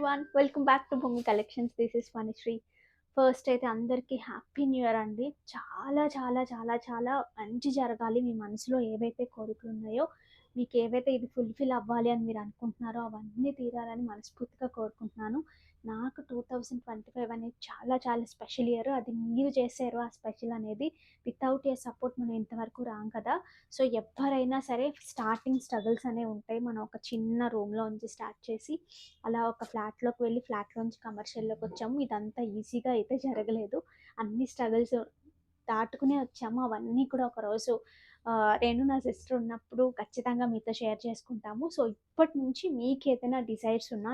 Everyone, welcome back to భూమి collections. This is Vanisri. First అయితే అందరికీ హ్యాపీ న్యూ ఇయర్ అండి. చాలా చాలా చాలా చాలా మంచి జరగాలి. మీ మనసులో ఏవైతే కోరికలు ఉన్నాయో, మీకు ఏవైతే ఇది ఫుల్ఫిల్ అవ్వాలి అని మీరు అనుకుంటున్నారో అవన్నీ తీరాలని మనస్ఫూర్తిగా కోరుకుంటున్నాను. నాకు 2025 అనేది చాలా చాలా స్పెషల్ ఇయర్. అది మీరు చేశారు ఆ స్పెషల్ అనేది. వితౌట్ యర్ సపోర్ట్ మనం ఇంతవరకు రాం కదా. సో ఎవరైనా సరే స్టార్టింగ్ స్ట్రగుల్స్ అనేవి ఉంటాయి. మనం ఒక చిన్న రూమ్లో నుంచి స్టార్ట్ చేసి అలా ఒక ఫ్లాట్లోకి వెళ్ళి ఫ్లాట్లోంచి కమర్షియల్లోకి వచ్చాము. ఇదంతా ఈజీగా అయితే జరగలేదు. అన్ని స్ట్రగుల్స్ దాటుకునే వచ్చాము. అవన్నీ కూడా ఒకరోజు నేను నా సిస్టర్ ఉన్నప్పుడు ఖచ్చితంగా మీతో షేర్ చేసుకుంటాము. సో ఇప్పటి నుంచి మీకు ఏదైనా డిజైర్స్ ఉన్నా,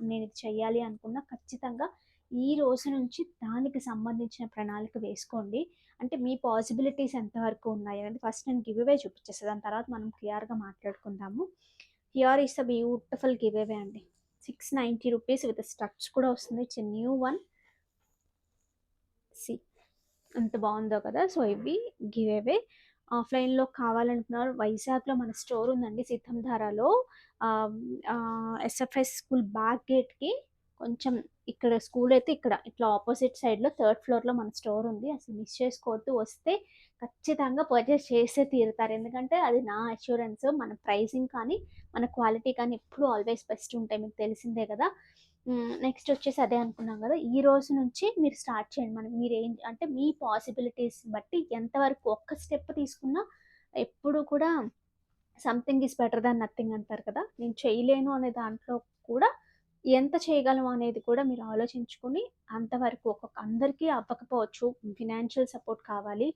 నేను ఇది చెయ్యాలి అనుకున్నా ఖచ్చితంగా ఈ రోజు నుంచి దానికి సంబంధించిన ప్రణాళిక వేసుకోండి. అంటే మీ పాసిబిలిటీస్ ఎంతవరకు ఉన్నాయి అనేది ఫస్ట్ నేను గివ్ అవే చూపించేస్తాను. దాని తర్వాత మనం క్లియర్గా మాట్లాడుకుందాము. Here is the beautiful give away అండి. 690 రూపీస్ విత్ స్ట్రక్స్ కూడా వస్తుంది. It's new one. సి అంత బాగుందో కదా. సో ఇవి గివ్ అవే. ఆఫ్లైన్లో కావాలనుకున్నారు, వైజాగ్లో మన స్టోర్ ఉందండి సిద్ధంధారాలో. ఎస్ఎఫ్ఎస్ స్కూల్ బ్యాక్ గేట్కి కొంచెం ఇక్కడ స్కూల్ అయితే ఇక్కడ ఇట్లా ఆపోజిట్ సైడ్లో థర్డ్ ఫ్లోర్లో మన స్టోర్ ఉంది. అసలు మిస్ చేసుకోవద్దు. వస్తే ఖచ్చితంగా పర్చేస్ చేసే తీరుతారు. ఎందుకంటే అది నా అష్యూరెన్స్. మన ప్రైసింగ్ కానీ మన క్వాలిటీ కానీ ఎప్పుడు ఆల్వేస్ బెస్ట్ ఉంటాయి. మీకు తెలిసిందే కదా. నెక్స్ట్ వచ్చేసి అదే అనుకున్నాం కదా. ఈ రోజు నుంచి మీరు స్టార్ట్ చేయండి. మీరు ఏం అంటే మీ పాసిబిలిటీస్ బట్టి ఎంతవరకు ఒక్క స్టెప్ తీసుకున్నా ఎప్పుడు కూడా something is better than nothing అంటారు కదా. నేను చేయలేను అనే దాంట్లో కూడా ఎంత చేయగలం అనేది కూడా మీరు ఆలోచించుకుని అంతవరకు అందరికీ అవ్వకపోవచ్చు. ఫినాన్షియల్ సపోర్ట్ కావాలి,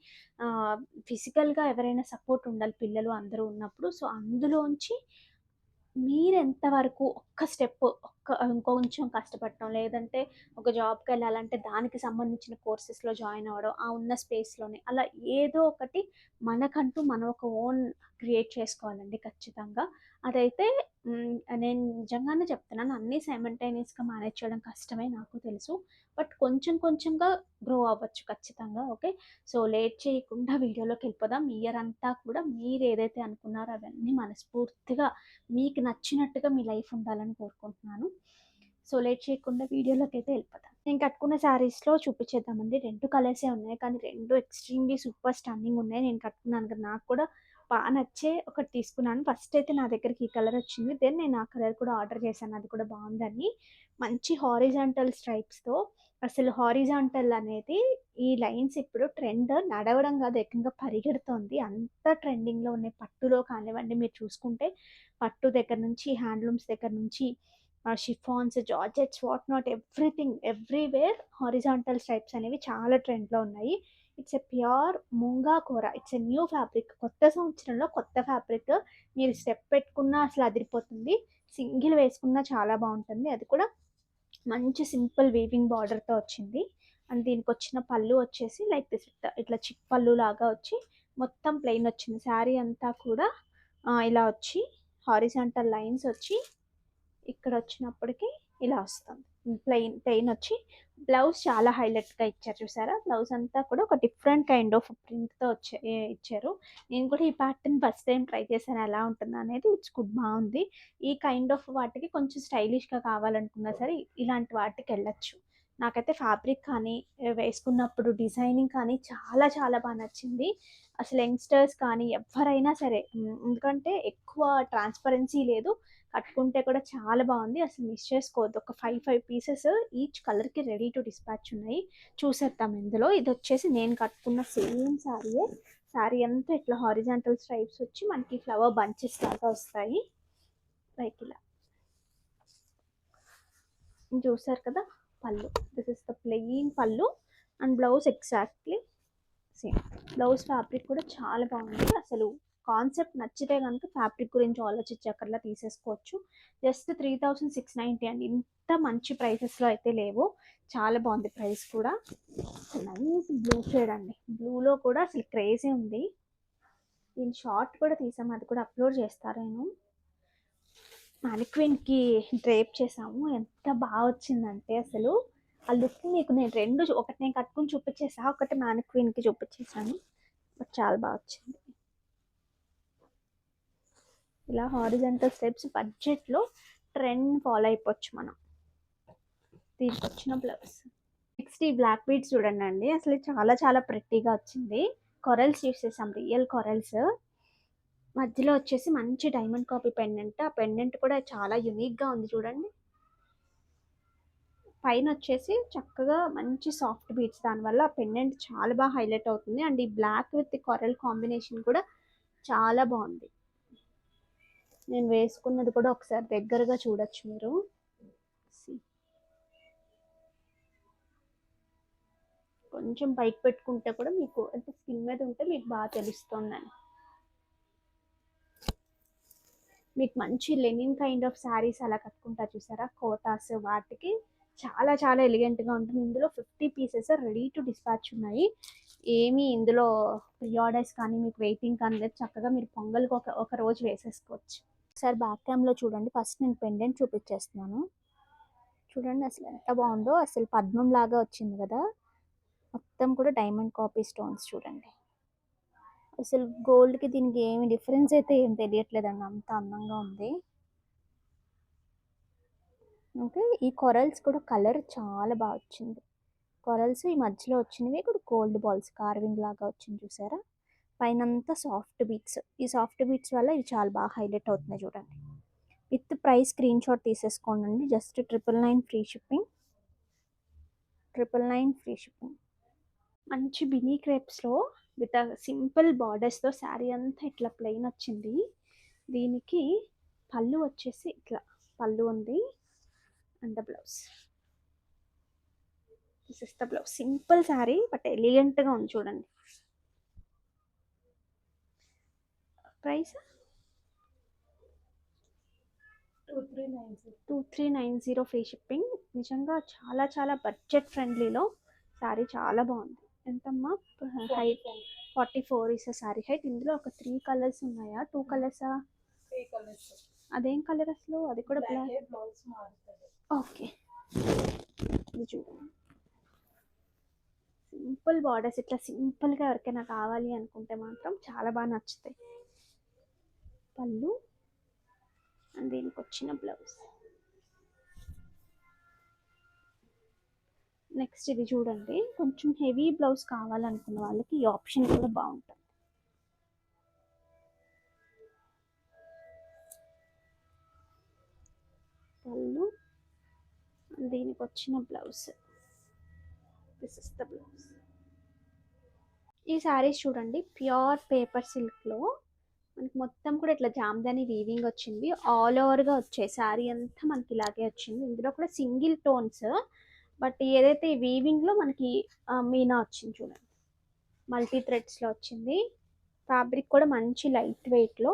ఫిజికల్గా ఎవరైనా సపోర్ట్ ఉండాలి పిల్లలు అందరూ ఉన్నప్పుడు. సో అందులోంచి మీరెంతవరకు ఒక్క స్టెప్ ఇంకొంచెం కష్టపడటం, లేదంటే ఒక జాబ్‌కి వెళ్ళాలంటే దానికి సంబంధించిన కోర్సెస్‌లో జాయిన్ అవ్వడం, ఆ ఉన్న స్పేస్‌లోనే అలా ఏదో ఒకటి మనకంటూ మనం ఒక ఓన్ క్రియేట్ చేసుకోవాలండి ఖచ్చితంగా. అదైతే నేను నిజంగానే చెప్తున్నాను. అన్నీ సైమల్టేనియస్‌గా మేనేజ్ చేయడం కష్టమే నాకు తెలుసు. బట్ కొంచెం కొంచెంగా గ్రో అవ్వచ్చు ఖచ్చితంగా. ఓకే. సో లేట్ చేయకుండా వీడియోలోకి వెళ్ళిపోదాం. ఇయర్ అంతా కూడా మీరు ఏదైతే అనుకున్నారో అవన్నీ మనస్ఫూర్తిగా మీకు నచ్చినట్టుగా మీ లైఫ్ ఉండాలని కోరుకుంటున్నాను. సో లేట్ చేయకుండా వీడియోలోకి అయితే వెళ్ళిపోతాం. నేను కట్టుకున్న శారీస్లో చూపించేద్దామండి. 2 కలర్సే ఉన్నాయి, కానీ 2 ఎక్స్ట్రీమ్లీ సూపర్ స్టన్నింగ్ ఉన్నాయి. నేను కట్టుకున్నాను కదా, నాకు కూడా బాగా నచ్చే ఒకటి తీసుకున్నాను. ఫస్ట్ అయితే నా దగ్గరికి ఈ కలర్ వచ్చింది. దెన్ నేను ఆ కలర్ కూడా ఆర్డర్ చేశాను. అది కూడా బాగుందని. మంచి హారిజాంటల్ స్ట్రైప్స్తో. అసలు హారిజాంటల్ అనేది ఈ లైన్స్ ఇప్పుడు ట్రెండ్ నడవడం కాదు, ఏకంగా పరిగెడుతోంది. అంత ట్రెండింగ్లో ఉన్నాయి. పట్టులో కానివ్వండి, మీరు చూసుకుంటే పట్టు దగ్గర నుంచి, హ్యాండ్లూమ్స్ దగ్గర నుంచి, chiffons, georgettes, what not everything everywhere horizontal stripes అనేవి చాలా ట్రెండ్లో ఉన్నాయి. ఇట్స్ ఎ ప్యూర్ ముంగా కూర. It's a new fabric. కొత్త సంవత్సరంలో కొత్త ఫ్యాబ్రిక్. మీరు స్టెప్ పెట్టుకున్నా అసలు అదిరిపోతుంది. సింగిల్ వేసుకున్నా చాలా బాగుంటుంది. అది కూడా మంచి సింపుల్ వీవింగ్ బార్డర్తో వచ్చింది. అండ్ దీనికి వచ్చిన పళ్ళు వచ్చేసి లైక్ దిస్, ఇట్లా చిక్ పళ్ళు లాగా వచ్చి మొత్తం ప్లెయిన్ వచ్చింది. శారీ అంతా కూడా ఇలా వచ్చి హారిజాంటల్ లైన్స్ వచ్చి ఇక్కడ వచ్చినప్పటికి ఇలా వస్తుంది. ప్లెయిన్ వచ్చి బ్లౌజ్ చాలా హైలైట్గా ఇచ్చారు. చూసారా, బ్లౌజ్ అంతా కూడా ఒక డిఫరెంట్ కైండ్ ఆఫ్ ప్రింట్తో ఇచ్చారు. నేను కూడా ఈ ప్యాటర్న్ ఫస్ట్ టైం ట్రై చేశాను, ఎలా ఉంటుందో అనేది. ఇట్స్ గుడ్, బాగుంది. ఈ కైండ్ ఆఫ్ వాటికి కొంచెం స్టైలిష్గా కావాలనుకున్నా సరే ఇలాంటి వాటికి వెళ్ళచ్చు. నాకైతే ఫ్యాబ్రిక్ కానీ వేసుకున్నప్పుడు డిజైనింగ్ కానీ చాలా చాలా బాగా నచ్చింది. అసలు యంగ్స్టర్స్ కానీ ఎవరైనా సరే, ఎందుకంటే ఎక్కువ ట్రాన్స్పరెన్సీ లేదు, కట్టుకుంటే కూడా చాలా బాగుంది. అసలు మిస్ చేసుకోవద్దు. ఒక 5 పీసెస్ ఈచ్ కలర్కి రెడీ టు డిస్పాచ్ ఉన్నాయి. చూసేద్దాం ఇందులో. ఇది వచ్చేసి నేను కట్టుకున్న సేమ్ శారీయే. శారీ అంతా ఇట్లా హారిజాంటల్ స్ట్రైప్స్ వచ్చి మనకి ఫ్లవర్ బంచెస్ లాగా వస్తాయి. లైక్ ఇలా చూసారు కదా. పళ్ళు, దిస్ ఇస్ ద ప్లెయిన్ పళ్ళు. And blouse exactly same. Blouse fabric కూడా చాలా బాగుంది. అసలు కాన్సెప్ట్ నచ్చితే కనుక ఫ్యాబ్రిక్ గురించి ఆలోచించక్కర్లా, తీసేసుకోవచ్చు. జస్ట్ 3690 అండి. ఇంత మంచి ప్రైసెస్లో అయితే లేవు. చాలా బాగుంది ప్రైస్ కూడా. నైస్ బ్లూ షేడ్ అండి. బ్లూలో కూడా అసలు క్రేజీ ఉంది. దీని షార్ట్ కూడా తీసాము, అది కూడా అప్లోడ్ చేస్తాను నేను. మ్యానిక్విన్కి డ్రేప్ చేసాము. ఎంత బాగా వచ్చిందంటే అసలు ఆ లుక్ మీకు నేను ఒకటి నేను కట్టుకుని చూపించేసా, ఒకటి మ్యానిక్విన్కి చూపించేసాను. బట్ చాలా బాగా వచ్చింది. ఇలా హారిజాంటల్ స్టెప్స్ బడ్జెట్లో ట్రెండ్ ఫాలో అయిపోవచ్చు మనం. దీనికి వచ్చిన బ్లౌజ్. నెక్స్ట్ ఈ బ్లాక్ బీడ్స్ చూడండి, అసలు చాలా చాలా ప్రెట్టీగా వచ్చింది. కొరల్స్ యూస్ చేసాం, రియల్ కొరల్స్. మధ్యలో వచ్చేసి మంచి డైమండ్ కాపీ పెండెంట్. ఆ పెండెంట్ కూడా చాలా యూనిక్గా ఉంది చూడండి. పైన వచ్చేసి చక్కగా మంచి సాఫ్ట్ బీడ్స్, దానివల్ల పెండెంట్ చాలా బాగా హైలైట్ అవుతుంది. అండ్ ఈ బ్లాక్ విత్ కొరల్ కాంబినేషన్ కూడా చాలా బాగుంది. నేను వేసుకున్నది కూడా ఒకసారి దగ్గరగా చూడొచ్చు మీరు. కొంచెం పైకి పెట్టుకుంటే కూడా మీకు అంటే స్కిన్ మీద ఉంటే మీకు బాగా తెలుస్తుందని. మీకు మంచి లెనిన్ కైండ్ ఆఫ్ శారీస్ అలా కట్టుకుంటారు చూసారా, కోటాస్, వాటికి చాలా చాలా ఎలిగెంట్గా ఉంటుంది. ఇందులో 50 పీసెస్ రెడీ టు డిస్పాచ్ ఉన్నాయి. ఏమీ ఇందులో ప్రీ ఆర్డర్స్ కానీ మీకు వెయిటింగ్ కానీ లేదు. చక్కగా మీరు పొంగల్కి ఒక రోజు వేసేసుకోవచ్చు. ఒకసారి బ్యాక్ క్యామ్లో చూడండి. ఫస్ట్ నేను పెండెంట్ చూపించేస్తున్నాను చూడండి, అసలు ఎంత బాగుందో. అసలు పద్మం లాగా వచ్చింది కదా, మొత్తం కూడా డైమండ్ కాపీ స్టోన్స్ చూడండి. అసలు గోల్డ్కి దీనికి ఏమి డిఫరెన్స్ అయితే ఏం తెలియట్లేదండి, అంత అందంగా ఉంది. ఓకే, ఈ కొరల్స్ కూడా కలర్ చాలా బాగా వచ్చింది. కొరల్స్ ఈ మధ్యలో వచ్చినవి కూడా గోల్డ్ బాల్స్ కార్వింగ్ లాగా వచ్చింది చూసారా. పైనంతా సాఫ్ట్ బీట్స్, ఈ సాఫ్ట్ బీట్స్ వల్ల ఇవి చాలా బాగా హైలైట్ అవుతున్నాయి చూడండి. విత్ ప్రైస్ స్క్రీన్ షాట్ తీసేసుకోండి. Just 999 free shipping, 999 free shipping. మంచి బినీ క్రేప్స్లో విత్ సింపుల్ బార్డర్స్తో శారీ అంతా ఇట్లా ప్లెయిన్ వచ్చింది. దీనికి పళ్ళు వచ్చేసి ఇట్లా పళ్ళు ఉంది and the blouse. This is the blouse. Simple sari but ఎలిగెంట్గా ఉంది చూడండి. Price 2390 free shipping. నిజంగా చాలా చాలా బడ్జెట్ ఫ్రెండ్లీలో శారీ చాలా బాగుంది. ఎంతమ్మా హైట్? 44 is sari height. ఇందులో ఒక 3 కలర్స్ ఉన్నాయా, 2 కలర్సా? అదేం కలర్ అసలు? అది కూడా బ్లాక్. ఓకే, ఇది చూడండి. సింపుల్ బార్డర్స్ ఇట్లా సింపుల్గా ఎవరికైనా కావాలి అనుకుంటే మాత్రం చాలా బాగా నచ్చుతాయి. పళ్ళు అండ్ దీనికి వచ్చిన బ్లౌజ్. నెక్స్ట్ ఇది చూడండి, కొంచెం హెవీ బ్లౌజ్ కావాలనుకున్న వాళ్ళకి ఈ ఆప్షన్ కూడా బాగుంటుంది. పళ్ళు దీనికి వచ్చిన blouse. This is the blouse. ఈ శారీస్ చూడండి, ప్యూర్ పేపర్ సిల్క్లో మనకి మొత్తం కూడా ఇట్లా జామ్దాని వీవింగ్ వచ్చింది. ఆల్ ఓవర్గా వచ్చాయి, శారీ అంతా మనకి ఇలాగే వచ్చింది. ఇందులో కూడా సింగిల్ టోన్స్, బట్ ఏదైతే వీవింగ్లో మనకి మీనా వచ్చింది చూడండి, మల్టీ థ్రెడ్స్లో వచ్చింది. ఫ్యాబ్రిక్ కూడా మంచి లైట్ వెయిట్లో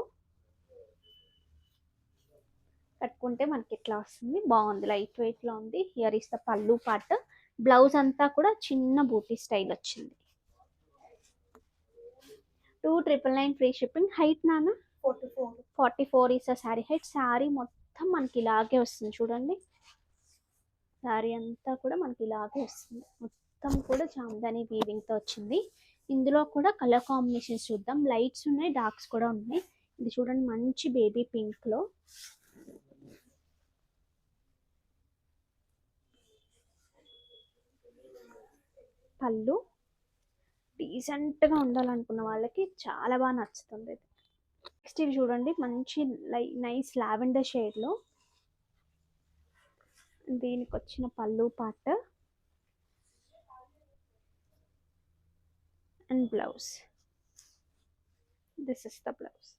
కట్టుకుంటే మనకి ఇట్లా వస్తుంది, బాగుంది, లైట్ వెయిట్లో ఉంది. హియర్ ఇస్ ద పళ్ళు పార్ట్. బ్లౌజ్ అంతా కూడా చిన్న బూటీ స్టైల్ వచ్చింది. 2999 ఫ్రీ షిప్పింగ్. హైట్ నాన్న 44 ఇస్ శారీ హైట్. శారీ మొత్తం మనకి ఇలాగే వస్తుంది చూడండి. శారీ అంతా కూడా మనకి ఇలాగే వస్తుంది, మొత్తం కూడా జామ్దాని వీవింగ్తో వచ్చింది. ఇందులో కూడా కలర్ కాంబినేషన్స్ చూద్దాం. లైట్స్ ఉన్నాయి, డార్క్స్ కూడా ఉన్నాయి. ఇది చూడండి, మంచి బేబీ పింక్లో. పళ్ళు డీసెంట్గా ఉండాలనుకున్న వాళ్ళకి చాలా బాగా నచ్చుతుంది ఇది. నెక్స్ట్ ఇవి చూడండి, మంచి నైస్ లావెండర్ షేడ్లో. దీనికి వచ్చిన పళ్ళు part and blouse. This is the blouse.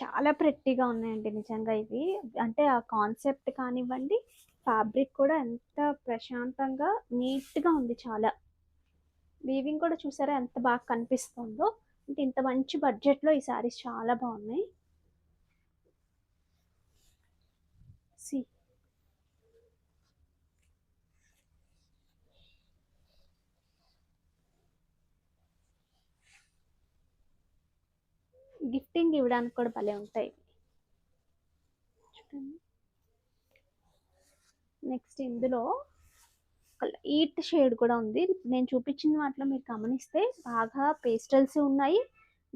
చాలా ప్రెట్టీగా ఉన్నాయండి నిజంగా ఇవి. అంటే ఆ కాన్సెప్ట్ కానివ్వండి, ఫ్యాబ్రిక్ కూడా ఎంత ప్రశాంతంగా నీట్గా ఉంది. చాలా వీవింగ్ కూడా చూసారా ఎంత బాగా కనిపిస్తుందో. అంటే ఇంత మంచి బడ్జెట్లో ఈ శారీస్ చాలా బాగున్నాయి. సి గిఫ్టింగ్ ఇవ్వడానికి కూడా భలే ఉంటాయి. నెక్స్ట్ ఇందులో లైట్ షేడ్ కూడా ఉంది. నేను చూపించిన వాటిలో మీరు గమనిస్తే బాగా పేస్టల్స్ ఉన్నాయి,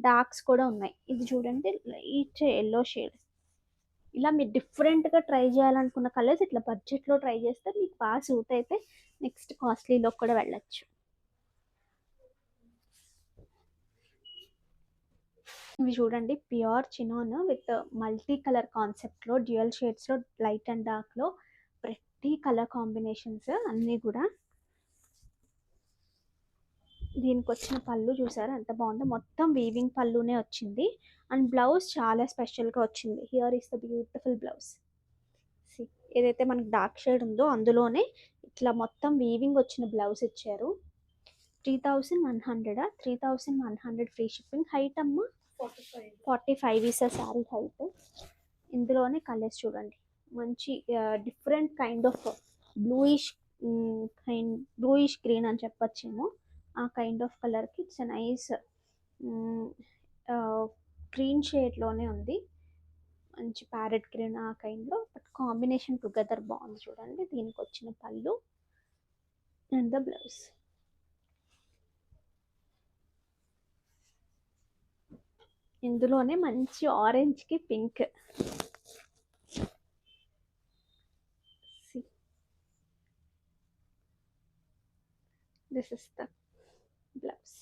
డార్క్స్ కూడా ఉన్నాయి. ఇది చూడండి, లైట్ ఎల్లో షేడ్. ఇలా మీరు డిఫరెంట్గా ట్రై చేయాలనుకున్న కలర్స్ ఇట్లా బడ్జెట్లో ట్రై చేస్తే మీకు బాగా సూట్ అయితే నెక్స్ట్ కాస్ట్లీలో కూడా వెళ్ళచ్చు. ఇవి చూడండి, pure chinon with multi colour కాన్సెప్ట్లో, డ్యూయల్ షేడ్స్లో, లైట్ అండ్ డార్క్లో ప్రతి కలర్ కాంబినేషన్స్ అన్నీ కూడా. దీనికి వచ్చిన పళ్ళు చూసారా ఎంత బాగుందో, మొత్తం వీవింగ్ పళ్ళునే వచ్చింది. అండ్ బ్లౌజ్ చాలా స్పెషల్గా వచ్చింది. Here is the beautiful blouse. ఏదైతే మనకి డార్క్ షేడ్ ఉందో అందులోనే ఇట్లా మొత్తం వీవింగ్ వచ్చిన బ్లౌజ్ ఇచ్చారు. 3100, 3100 ఫ్రీ షిప్పింగ్. హైట్ అమ్మ 45 ఈస్ శారీ హైట్. ఇందులోనే కలర్స్ చూడండి, మంచి different kind of bluish bluish green అని చెప్పొచ్చేమో, ఆ కైండ్ ఆఫ్ కలర్కి ఇట్స్ నైస్ గ్రీన్ షేడ్లోనే ఉంది, మంచి ప్యారెట్ గ్రీన్ ఆ కైండ్లో. బట్ కాంబినేషన్ టుగెదర్ బాగుంది చూడండి. దీనికి వచ్చిన పళ్ళు అండ్ ద బ్లౌజ్. ఇందులోనే మంచి ఆరెంజ్కి pink. This is the blouse.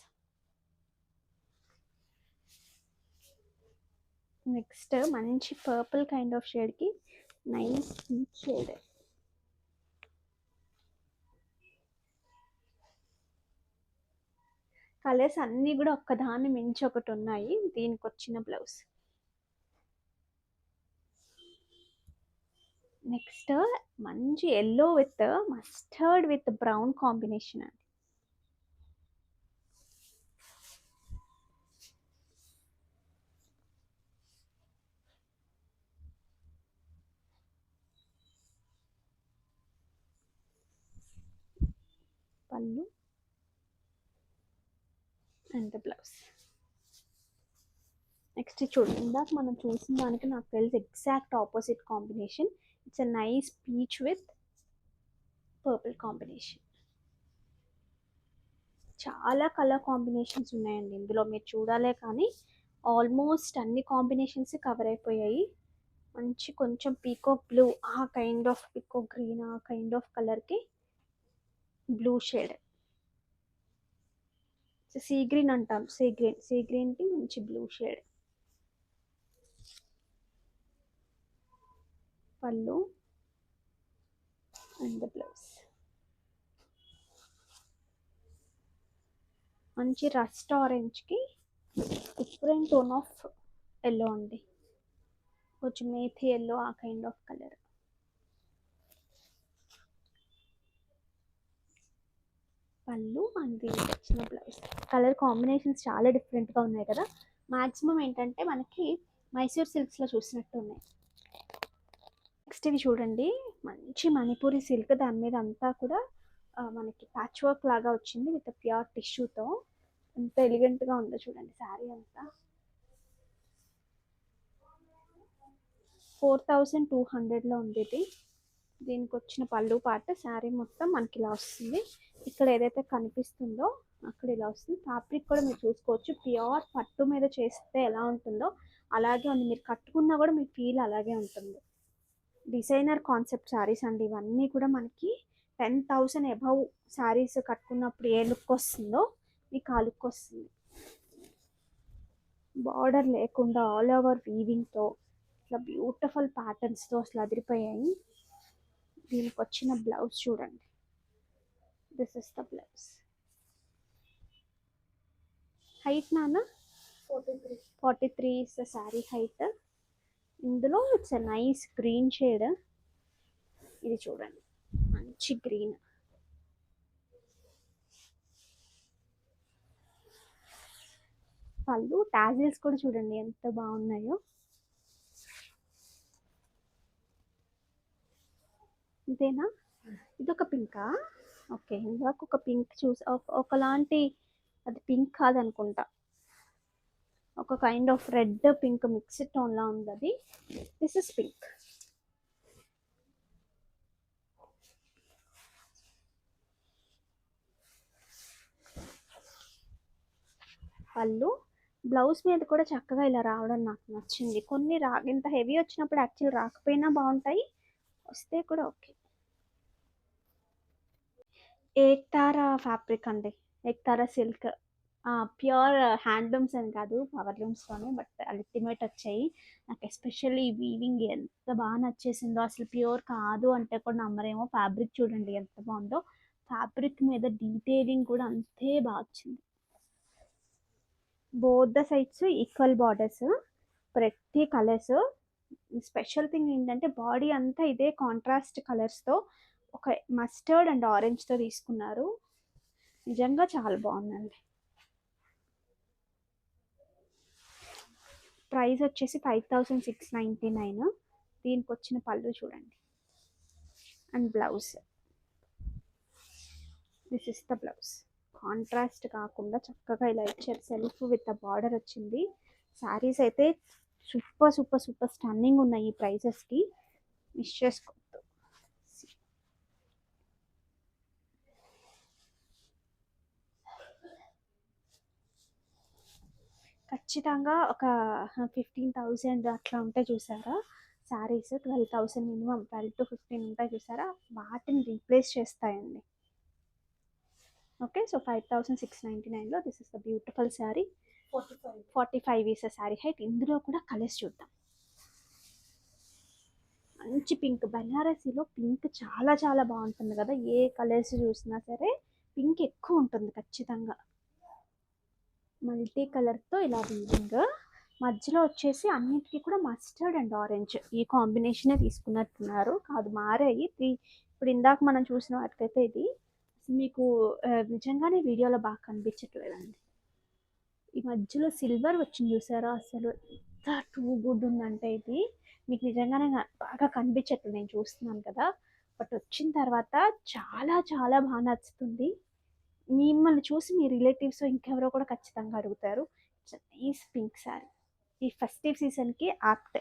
Next మంచి పర్పుల్ కైండ్ ఆఫ్ షేడ్కి నైస్ పీచ్ షేడ్. కలర్స్ అన్నీ కూడా ఒక్కదాన్ని మించి ఒకటి ఉన్నాయి. దీనికి వచ్చిన బ్లౌజ్. నెక్స్ట్ మంచి yellow with mustard with brown combination అండి. పళ్ళు అండ్ ద బ్లౌజ్. నెక్స్ట్ చూడండి, ఇందాక మనం చూసిన దానికి నాకు తెలిసి exact opposite combination. It's a nice peach with purple combination. చాలా కలర్ కాంబినేషన్స్ ఉన్నాయండి ఇందులో, మీరు చూడాలే కానీ ఆల్మోస్ట్ అన్ని కాంబినేషన్స్ కవర్ అయిపోయాయి. మంచి కొంచెం పీకాక్ బ్లూ, ఆ కైండ్ ఆఫ్ పీకాక్ గ్రీన్, ఆ కైండ్ ఆఫ్ కలర్కి బ్లూ షేడ్, సీ గ్రీన్ అంటాం, సీ గ్రీన్కి మంచి బ్లూ షేడ్. పళ్ళు అండ్ ద బ్లౌజ్. మంచి రస్ట్ ఆరెంజ్కి డిఫరెంట్ టోన్ ఆఫ్ ఎల్లో అండి, కొంచెం మేథీ ఎల్లో ఆ కైండ్ ఆఫ్ కలర్. పళ్ళు అండ్ దీనికి వచ్చిన బ్లౌజ్. కలర్ కాంబినేషన్స్ చాలా డిఫరెంట్గా ఉన్నాయి కదా. మ్యాక్సిమం ఏంటంటే మనకి మైసూర్ సిల్క్స్లో చూసినట్టు ఉన్నాయి. నెక్స్ట్ ఇవి చూడండి, మంచి మణిపూరి సిల్క్, దాని మీద అంతా కూడా మనకి ప్యాచ్ వర్క్ లాగా వచ్చింది విత్ ప్యూర్ టిష్యూతో. ఎంత ఎలిగెంట్గా ఉందో చూడండి శారీ అంతా. 4200లో ఉంది ఇది. దీనికి వచ్చిన పళ్ళు పాట, శారీ మొత్తం మనకి ఇలా వస్తుంది. ఇక్కడ ఏదైతే కనిపిస్తుందో అక్కడ ఇలా వస్తుంది. ఫ్యాబ్రిక్ కూడా మీరు చూసుకోవచ్చు, ప్యూర్ పట్టు మీద చేస్తే ఎలా ఉంటుందో అలాగే ఉంది. మీరు కట్టుకున్నా కూడా మీ ఫీల్ అలాగే ఉంటుంది. డిజైనర్ కాన్సెప్ట్ శారీస్ అండి ఇవన్నీ కూడా. మనకి 10,000 అబవ్ శారీస్ కట్టుకున్నప్పుడు ఏ లుక్ వస్తుందో మీకు ఆ లుక్ వస్తుంది. బార్డర్ లేకుండా ఆల్ ఓవర్ వీవింగ్తో ఇట్లా బ్యూటిఫుల్ ప్యాటర్న్స్తో అసలు అదిరిపోయాయి. దీనికి వచ్చిన బ్లౌజ్ చూడండి, this is the blouse. Height నాన్న 43 ఇస్ ద శారీ హైట్. ఇందులో it's a nice green shade. ఇది చూడండి, మంచి గ్రీన్. పళ్ళు టాజిల్స్ కూడా చూడండి ఎంత బాగున్నాయో. ఇదేనా, ఇదొక పింకా? ఓకే, ఇందాక ఒక పింక్ చూసి ఒకలాంటి, అది పింక్ కాదనుకుంటా, ఒక kind of red pink mixed టోన్లా ఉంది అది. This is pink. పళ్ళు బ్లౌజ్ మీద కూడా చక్కగా ఇలా రావడం నాకు నచ్చింది. కొన్ని ఇంత హెవీ వచ్చినప్పుడు యాక్చువల్ రాకపోయినా బాగుంటాయి, వస్తే కూడా ఓకే. ఏక్తారా ఫ్యాబ్రిక్ అండి, ఏక్తారా సిల్క్. ప్యూర్ హ్యాండ్లూమ్స్ అని కాదు, పవర్లూమ్స్లోనే, బట్ అల్టిమేట్ వచ్చాయి. నాకు ఎస్పెషల్లీ వీవింగ్ ఎంత బాగా నచ్చేసిందో, అసలు ప్యూర్ కాదు అంటే కూడా నమ్మరేమో. ఫ్యాబ్రిక్ చూడండి ఎంత బాగుందో, ఫ్యాబ్రిక్ మీద డీటెయిలింగ్ కూడా అంతే బాగా వచ్చింది. Both the sides equal borders, ప్రతి కలర్స్. స్పెషల్ థింగ్ ఏంటంటే బాడీ అంతా ఇదే కాంట్రాస్ట్ కలర్స్తో, ఒక మస్టర్డ్ అండ్ ఆరెంజ్తో తీసుకున్నారు. నిజంగా చాలా బాగుందండి. ప్రైస్ వచ్చేసి 5699. దీనికి వచ్చిన పళ్ళు చూడండి, and blouse. This is the blouse. Contrast కాకుండా చక్కగా ఇలా ఇచ్చారు, సెల్ఫ్ విత్ బార్డర్ వచ్చింది. శారీస్ అయితే సూపర్ సూపర్ సూపర్ స్టన్నింగ్ ఉన్నాయి ఈ ప్రైసెస్కి, మిస్ చేసుకోవద్దు. ఖచ్చితంగా ఒక 15,000 అట్లా ఉంటే చూసారా శారీస్, 12,000 మినిమం, 12 to 15 ఉంటాయి చూసారా, వాటిని రీప్లేస్ చేస్తాయండి. ఓకే, సో 5699లో this is the beautiful sari. 45 is sari height. ఇందులో కూడా కలర్స్ చూద్దాం. మంచి పింక్, బెనారసీలో పింక్ చాలా చాలా బాగుంటుంది కదా, ఏ కలర్స్ చూసినా సరే పింక్ ఎక్కువ ఉంటుంది ఖచ్చితంగా. మల్టీ కలర్తో ఇలా వీవింగ్, మధ్యలో వచ్చేసి అన్నిటికీ కూడా మస్టర్డ్ అండ్ ఆరెంజ్ ఈ కాంబినేషనే తీసుకున్నట్టున్నారు, కాదు మారాయి. ఇప్పుడు ఇందాక మనం చూసిన వాటికైతే ఇది మీకు నిజంగానే వీడియోలో బాగా కనిపించట్లేదండి. ఈ మధ్యలో సిల్వర్ వచ్చింది చూసారా, అసలు ఎంత టూ గుడ్ ఉందంటే ఇది మీకు నిజంగానే బాగా కనిపించట్లేదు, నేను చూస్తున్నాను కదా, బట్ వచ్చిన తర్వాత చాలా చాలా బాగా నచ్చుతుంది. మిమ్మల్ని చూసి మీ రిలేటివ్స్ ఇంకెవరో కూడా ఖచ్చితంగా అడుగుతారు. నైస్ పింక్ శారీ, ఈ ఫెస్టివ్ సీజన్కి యాప్ట్.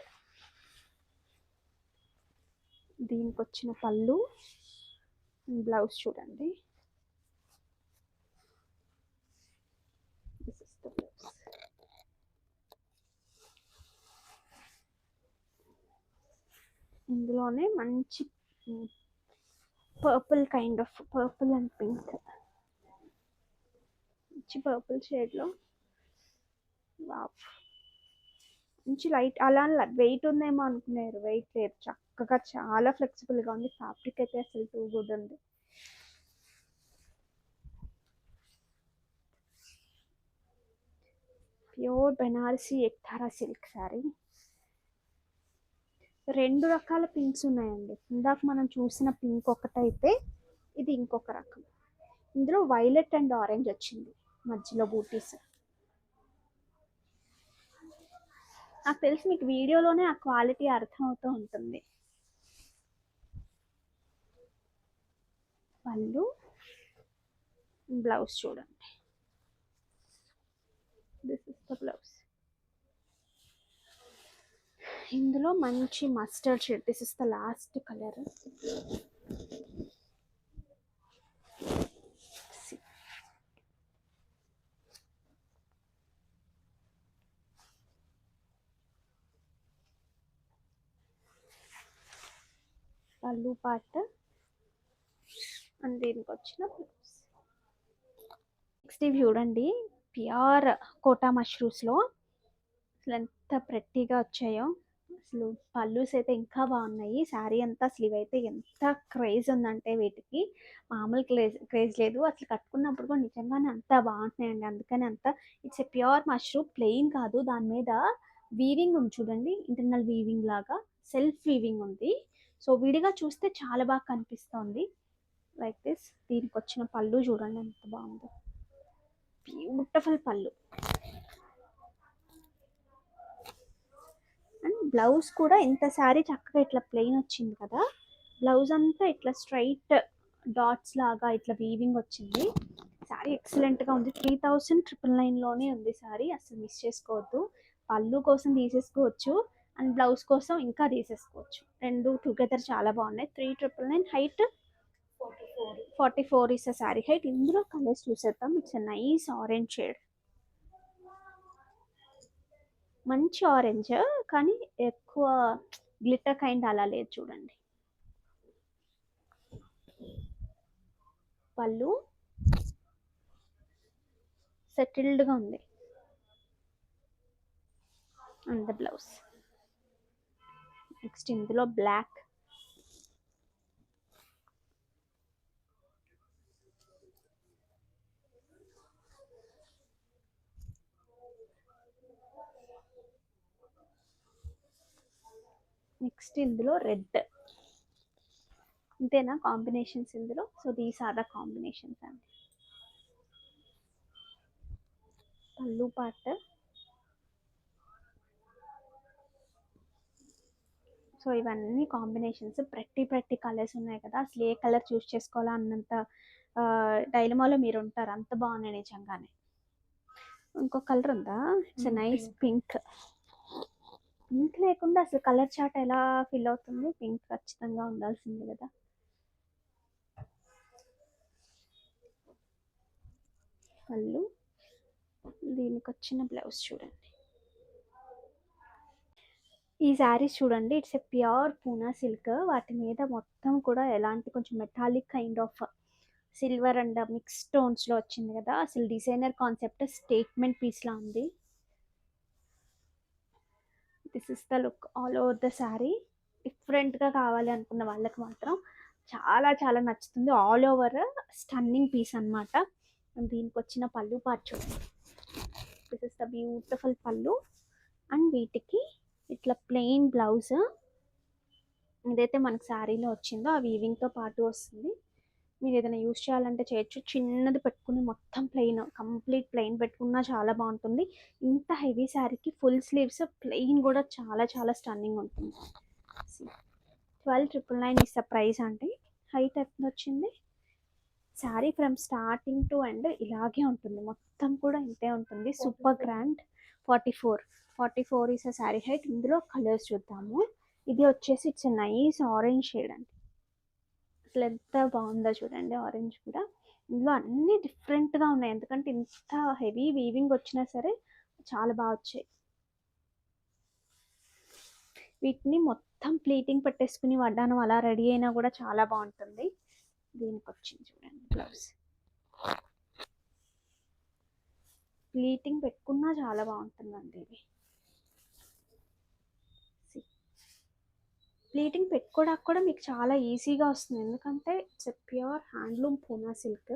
దీనికి వచ్చిన పళ్ళు, బ్లౌజ్ చూడండి. This is the blouse. ఇందులోనే మంచి purple kind of purple and pink, మంచి పర్పుల్ షేడ్లో. మంచి లైట్, అలా వెయిట్ ఉందేమో అనుకున్నారు, వెయిట్ లేదు, చక్కగా చాలా ఫ్లెక్సిబుల్గా ఉంది. ఫ్యాబ్రిక్ అయితే అసలు టూ గుడ్ ఉంది. Pure Banarasi ektara silk sari. రెండు రకాల పింక్స్ ఉన్నాయండి, ఇందాక మనం చూసిన పింక్ ఒకటైతే ఇది ఇంకొక రకం. ఇందులో వైలెట్ అండ్ ఆరెంజ్ వచ్చింది, మధ్యలో బూటీస్. నాకు తెలిసి మీకు వీడియోలోనే ఆ క్వాలిటీ అర్థమవుతూ ఉంటుంది. పళ్ళు, బ్లౌజ్ చూడండి. This is the blouse. ఇందులో మంచి mustard shade, this is the last colour. పళ్ళు పార్ట్ అండ్ దీనికి వచ్చిన బ్లౌజ్. నెక్స్ట్ ఇవి చూడండి, ప్యూర్ కోటా మష్రూమ్స్లో అసలు ఎంత ప్రెట్టీగా వచ్చాయో. అసలు పళ్ళుస్ అయితే ఇంకా బాగున్నాయి, శారీ అంతా స్లీవ్ అయితే ఎంత క్రేజ్ ఉందంటే వీటికి మామూలు క్రేజ్ లేదు. అసలు కట్టుకున్నప్పుడు కూడా నిజంగానే అంత బాగుంటున్నాయండి, అందుకని అంత. It's a pure mushroom, plain కాదు, దాని మీద వీవింగ్ ఉంది చూడండి, ఇంటర్నల్ వీవింగ్ లాగా సెల్ఫ్ వీవింగ్ ఉంది. సో విడిగా చూస్తే చాలా బాగా కనిపిస్తుంది, లైక్ దిస్. దీనికి వచ్చిన పళ్ళు చూడండి ఎంత బాగుందో, బ్యూటిఫుల్ పళ్ళు. అండ్ బ్లౌజ్ కూడా ఇంత శారీ చక్కగా ఇట్లా ప్లెయిన్ వచ్చింది కదా, బ్లౌజ్ అంతా ఇట్లా స్ట్రైట్ డాట్స్ లాగా ఇట్లా వీవింగ్ వచ్చింది. శారీ ఎక్సలెంట్గా ఉంది. 3999లోనే ఉంది శారీ, అసలు మిస్ చేసుకోవద్దు. పళ్ళు కోసం తీసేసుకోవచ్చు, అండ్ బ్లౌజ్ కోసం ఇంకా తీసేసుకోవచ్చు, రెండు టుగెదర్ చాలా బాగున్నాయి. 3999, హైట్ 44 ఇస్ శారీ హైట్. ఇందులో కలర్స్ చూసేద్దాం. ఇట్స్ నైస్ ఆరెంజ్ షేడ్, మంచి ఆరెంజ్, కానీ ఎక్కువ గ్లిటర్ కైండ్ అలా లేదు చూడండి. పళ్ళు సెటిల్డ్గా ఉంది అండ్ ద బ్లౌజ్. నెక్స్ట్ ఇందులో బ్లాక్, నెక్స్ట్ ఇందులో రెడ్. ఇంతేనా కాంబినేషన్స్ ఇందులో? So these are the combinations అండి. పళ్ళు పార్ట్. సో ఇవన్నీ కాంబినేషన్స్, ప్రతి కలర్స్ ఉన్నాయి కదా, అసలు ఏ కలర్ చూస్ చేసుకోవాలా అన్నంత డైలమాలో మీరు ఉంటారు, అంత బాగున్నాయి నిజంగానే. ఇంకో కలర్ ఉందా? It's nice pink. పింక్ లేకుండా అసలు కలర్ చార్ట్ ఎలా ఫిల్ అవుతుంది? పింక్ ఖచ్చితంగా ఉండాల్సింది కదా. పళ్ళు, దీనికి వచ్చిన బ్లౌజ్ చూడండి. ఈ శారీస్ చూడండి, it's a pure Poona silk. వాటి మీద మొత్తం కూడా ఎలాంటి కొంచెం metallic kind of silver and mix స్టోన్స్లో వచ్చింది కదా, అసలు డిజైనర్ కాన్సెప్ట్ స్టేట్మెంట్ పీస్లా ఉంది. This is the look all over the sari. డిఫరెంట్గా కావాలి అనుకున్న వాళ్ళకి మాత్రం చాలా చాలా నచ్చుతుంది. ఆల్ ఓవర్ స్టన్నింగ్ పీస్ అనమాట. దీనికి వచ్చిన పళ్ళు పార్ట్ చూడండి. దిస్ ఇస్ ద బ్యూటిఫుల్ పళ్ళు అండ్ వీటికి ఇట్లా ప్లెయిన్ బ్లౌజ్. ఏదైతే మనకు శారీలో వచ్చిందో ఆ వీవింగ్తో పాటు వస్తుంది. మీరు ఏదైనా యూస్ చేయాలంటే చేయొచ్చు. చిన్నది పెట్టుకుని మొత్తం ప్లెయిన్, కంప్లీట్ ప్లెయిన్ పెట్టుకున్నా చాలా బాగుంటుంది. ఇంత హెవీ శారీకి ఫుల్ స్లీవ్స్ ప్లెయిన్ కూడా చాలా చాలా స్టన్నింగ్ ఉంటుంది. 12,999 ఇస్ ద ప్రైస్ అండి. హైట్ ఎంత వచ్చింది? Sari from starting to end ఇలాగే ఉంటుంది, మొత్తం కూడా ఇంతే ఉంటుంది. Super grand. 44 is a sari height. ఇందులో కలర్స్ చూద్దాము. ఇది వచ్చేసి ఇట్స్ నైస్ ఆరెంజ్ షేడ్ అండి. అసలు ఎంత బాగుందో చూడండి, ఆరెంజ్ కూడా. ఇందులో అన్నీ డిఫరెంట్గా ఉన్నాయి, ఎందుకంటే ఇంత హెవీ వీవింగ్ వచ్చినా సరే చాలా బాగా వచ్చాయి. వీటిని మొత్తం ప్లీటింగ్ పెట్టేసుకుని వడ్డానం అలా రెడీ అయినా కూడా చాలా బాగుంటుంది. దీనికి వచ్చింది చూడండి బ్లౌజ్. ప్లీటింగ్ పెట్టుకున్నా చాలా బాగుంటుందండి ఇది. ప్లీటింగ్ పెట్టుకోవడానికి కూడా మీకు చాలా ఈజీగా వస్తుంది, ఎందుకంటే it's a pure handloom Poona silk.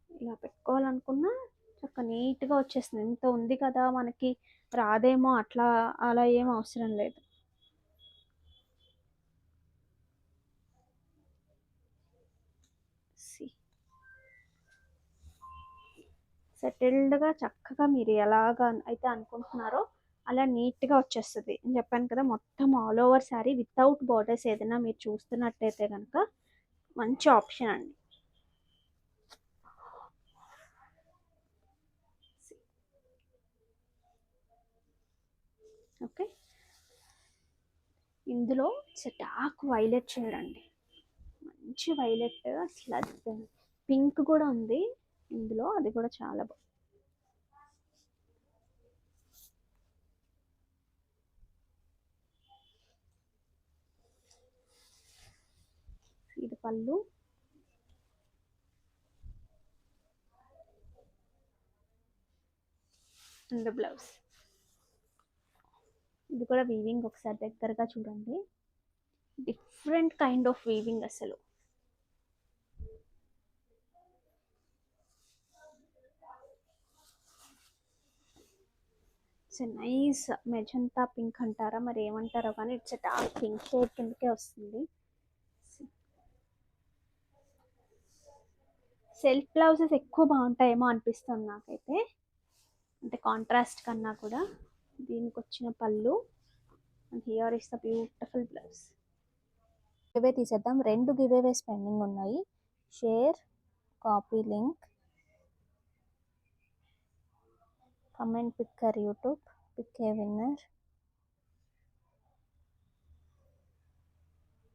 ఇలా పెట్టుకోవాలనుకున్నా చక్కగా నీట్గా వచ్చేస్తుంది. ఇంత ఉంది కదా మనకి రాదేమో అట్లా అలా ఏం అవసరం లేదు. సెటిల్డ్గా చక్కగా మీరు ఎలాగా అయితే అనుకుంటున్నారో అలా నీట్గా వచ్చేస్తుంది. నేను చెప్పాను కదా, మొత్తం all over sari without borders ఏదైనా మీరు చూస్తున్నట్టయితే కనుక మంచి ఆప్షన్ అండి. ఓకే, ఇందులో డార్క్ వైలెట్ షేడ్ అండి, మంచి వైలెట్. అసలు పింక్ కూడా ఉంది ఇందులో, అది కూడా చాలా బాగుంది. ఇది పళ్ళు, అండ్ బ్లౌజ్. ఇది కూడా వీవింగ్ ఒకసారి దగ్గరగా చూడండి, డిఫరెంట్ కైండ్ ఆఫ్ వీవింగ్ అసలు. ఇట్స్ నైస్ మెజంతా పింక్ అంటారా మరి ఏమంటారో, కానీ ఇట్స్ డార్క్ పింక్ షేడ్ కిందకే వస్తుంది. సెల్ఫ్ బ్లౌజెస్ ఎక్కువ బాగుంటాయేమో అనిపిస్తుంది నాకైతే, అంటే కాంట్రాస్ట్ కన్నా కూడా. దీనికి వచ్చిన పళ్ళు and here is the beautiful blouse. Giveaway తీసేద్దాం, 2 గివేవేస్ పెండింగ్ ఉన్నాయి. Share, copy link, comment picker YouTube, pick a winner.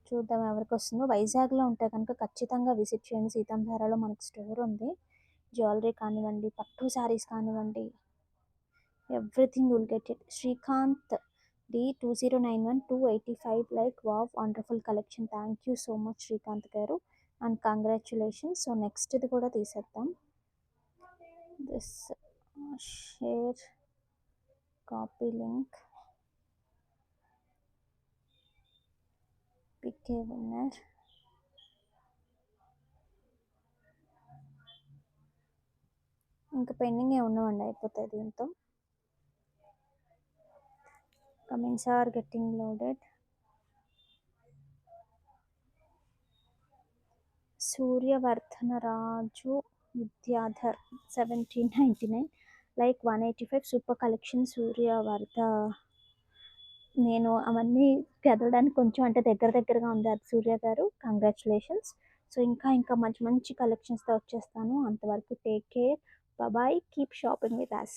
చూద్దాం ఎవరికి వస్తుందో. వైజాగ్లో ఉంటే కనుక ఖచ్చితంగా విజిట్ చేయండి. సీతంధారాలో మనకి స్టోర్ ఉంది. జ్యువెలరీ కానివ్వండి, పట్టు శారీస్ కానివ్వండి, Everything you'll get it. Srikanth D2091 285, like wow, wonderful collection. Thank you so much Srikanth garu, and congratulations. So next ఇది కూడా తీసేద్దాం. This share copy link pick a winner. ఇంకా పెండింగ్ ఏ ఉన్నామండి, అయిపోతాయి దీంతో. Comments are getting loaded. Suryavardhanaraju Vidyadhar 1799, like 185, super collection Suryavardha. నేను అవన్నీ చదవడానికి కొంచెం అంటే దగ్గర దగ్గరగా ఉంది అది సూర్య గారు, కంగ్రాచులేషన్స్. సో ఇంకా ఇంకా మంచి మంచి కలెక్షన్స్తో వచ్చేస్తాను. అంతవరకు take care, bye, keep shopping with us.